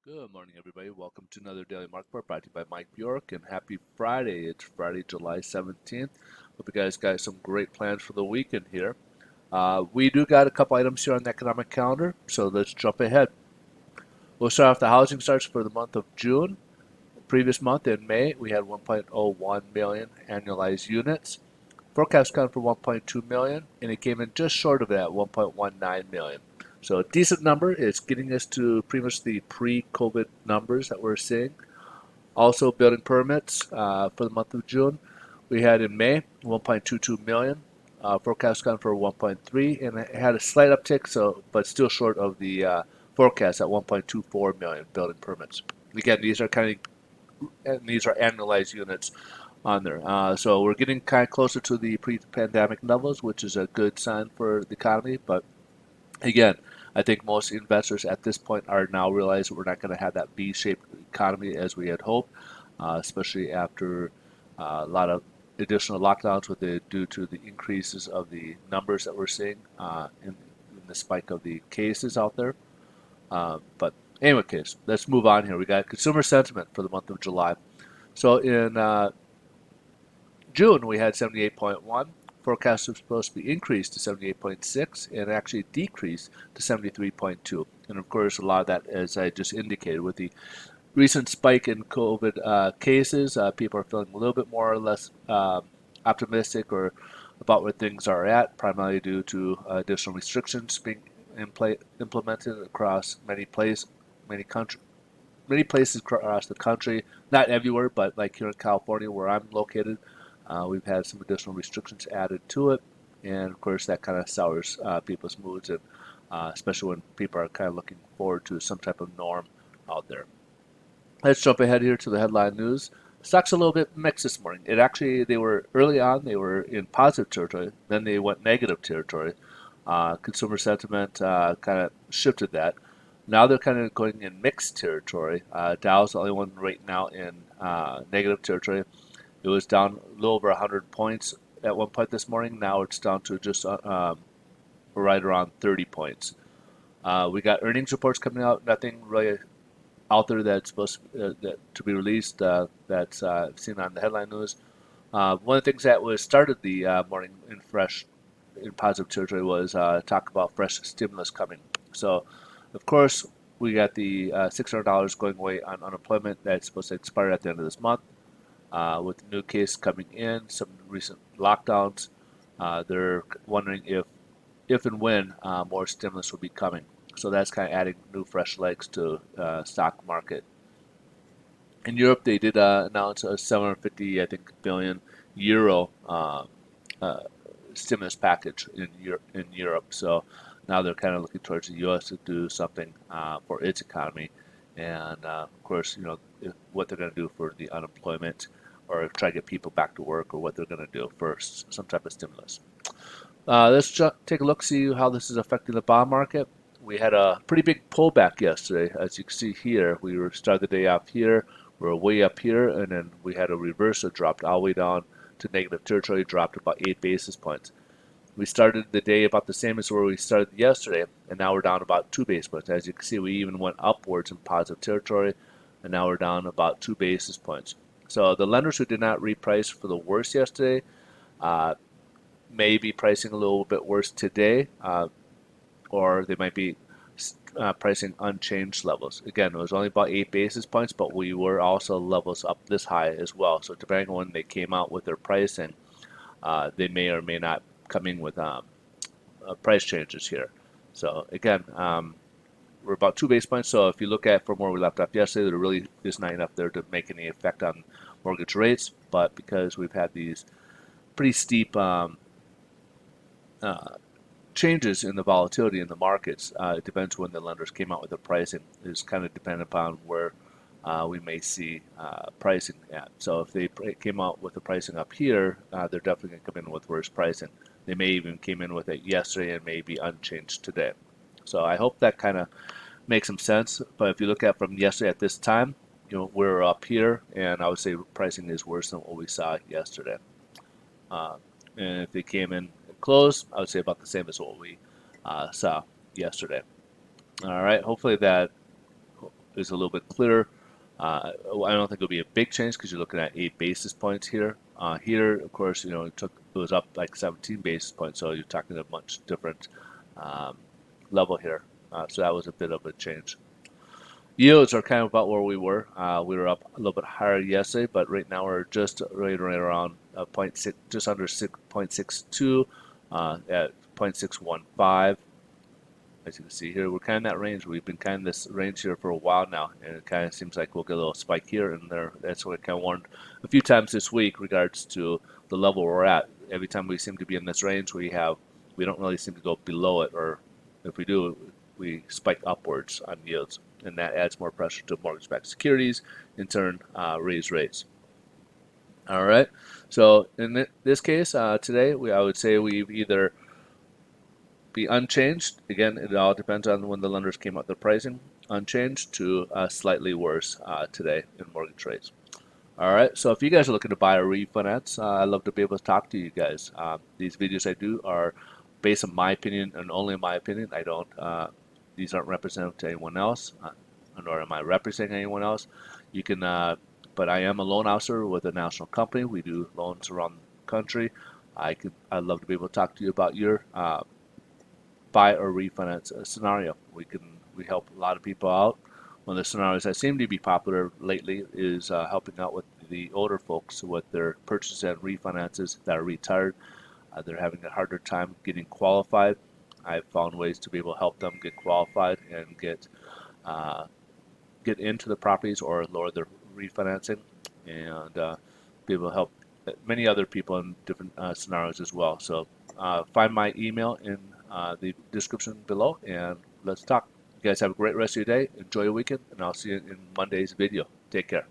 Good morning, everybody. Welcome to another Daily Market Report brought to you by Mike Bjork, and happy Friday. It's Friday, July 17th. Hope you guys got some great plans for the weekend here. We do got a couple items here on the economic calendar, so let's jump ahead. We'll start off the housing starts for the month of June. Previous month in May, we had 1.01 million annualized units. Forecast count for 1.2 million, and it came in just short of that, 1.19 million. So a decent number. It's getting us to pretty much the pre-COVID numbers that we're seeing. Also, building permits for the month of June, we had in May 1.22 million. Forecast count for 1.3, and it had a slight uptick, but still short of the forecast at 1.24 million building permits. Again, these are annualized units on there. So we're getting kind of closer to the pre-pandemic levels, which is a good sign for the economy. But again, I think most investors at this point are now realizing we're not going to have that V-shaped economy as we had hoped, especially after a lot of additional lockdowns due to the increases of the numbers that we're seeing in the spike of the cases out there. But anyway, case, let's move on here. We got consumer sentiment for the month of July. So in June, we had 78.1. Forecast was supposed to be increased to 78.6 and actually decreased to 73.2. And of course, a lot of that, as I just indicated, with the recent spike in COVID cases, people are feeling a little bit more or less optimistic or about where things are at, primarily due to additional restrictions being implemented across many places across the country. Not everywhere, but like here in California, where I'm located, we've had some additional restrictions added to it, and of course that kind of sours people's moods, and especially when people are kind of looking forward to some type of norm out there. Let's jump ahead here to the headline news. Stocks a little bit mixed this morning. They were early on, they were in positive territory, then they went negative territory. Consumer sentiment kind of shifted that. Now they're kind of going in mixed territory. Dow's the only one right now in negative territory. It was down a little over 100 points at one point this morning. Now it's down to just right around 30 points. We got earnings reports coming out. Nothing really out there that's supposed to be released that's seen on the headline news. One of the things that was started the morning in positive territory was talk about fresh stimulus coming. So, of course, we got the $600 going away on unemployment that's supposed to expire at the end of this month. With new cases coming in, some recent lockdowns, they're wondering if and when more stimulus will be coming. So that's kind of adding new fresh legs to stock market. In Europe, they did announce a 750, I think, billion euro uh, stimulus package in Europe. So now they're kind of looking towards the U.S. to do something for its economy, and of course, what they're going to do for the unemployment, or try to get people back to work, or what they're going to do for some type of stimulus. Let's take a look, see how this is affecting the bond market. We had a pretty big pullback yesterday, as you can see here. We were started the day off here, we were way up here, and then we had a reversal, dropped all the way down to negative territory, dropped about 8 basis points. We started the day about the same as where we started yesterday, and now we're down about 2 basis points. As you can see, we even went upwards in positive territory, and now we're down about 2 basis points. So the lenders who did not reprice for the worst yesterday uh, may be pricing a little bit worse today, or they might be pricing unchanged levels. Again, it was only about 8 basis points, but we were also levels up this high as well. So depending on when they came out with their pricing, they may or may not come in with price changes here. So again, we're about 2 basis points. So if you look at from where we left off yesterday, there really is not enough there to make any effect on mortgage rates. But because we've had these pretty steep uh, changes in the volatility in the markets, it depends when the lenders came out with their pricing. It's kind of dependent upon where we may see pricing at. So if they came out with the pricing up here, they're definitely going to come in with worse pricing. They may even came in with it yesterday and may be unchanged today. So I hope that kind of makes some sense. But if you look at from yesterday at this time, we're up here, and I would say pricing is worse than what we saw yesterday. Uh, and if they came in close, I would say about the same as what we saw yesterday. All right, hopefully that is a little bit clearer. I don't think it'll be a big change because you're looking at 8 basis points here. Here, of course, it was up like 17 basis points, so you're talking a much different um, level here. So that was a bit of a change. Yields are kind of about where we were. We were up a little bit higher yesterday, but right now we're just right around point 0.6, just under 6.62 at 0.615. As you can see here, we're kind of in that range. We've been kind of this range here for a while now, and it kind of seems like we'll get a little spike here and there. That's what I kind of warned a few times this week regards to the level we're at. Every time we seem to be in this range, we don't really seem to go below it, or if we do, we spike upwards on yields, and that adds more pressure to mortgage-backed securities, in turn raise rates. All right, so in this case today, I would say we've either be unchanged. Again, it all depends on when the lenders came up with their pricing. Unchanged to slightly worse today in mortgage rates. All right, so if you guys are looking to buy or refinance, I'd love to be able to talk to you guys. These videos I do are based on my opinion and only my opinion. I don't, these aren't representative to anyone else, nor am I representing anyone else. You can, but I am a loan officer with a national company. We do loans around the country. I'd love to be able to talk to you about your buy or refinance scenario. We help a lot of people out. One of the scenarios that seem to be popular lately is helping out with the older folks with their purchases and refinances that are retired. They're having a harder time getting qualified. I've found ways to be able to help them get qualified and uh, get into the properties or lower their refinancing, and be able to help many other people in different scenarios as well. So find my email in the description below, and let's talk. You guys have a great rest of your day. Enjoy your weekend, and I'll see you in Monday's video. Take care.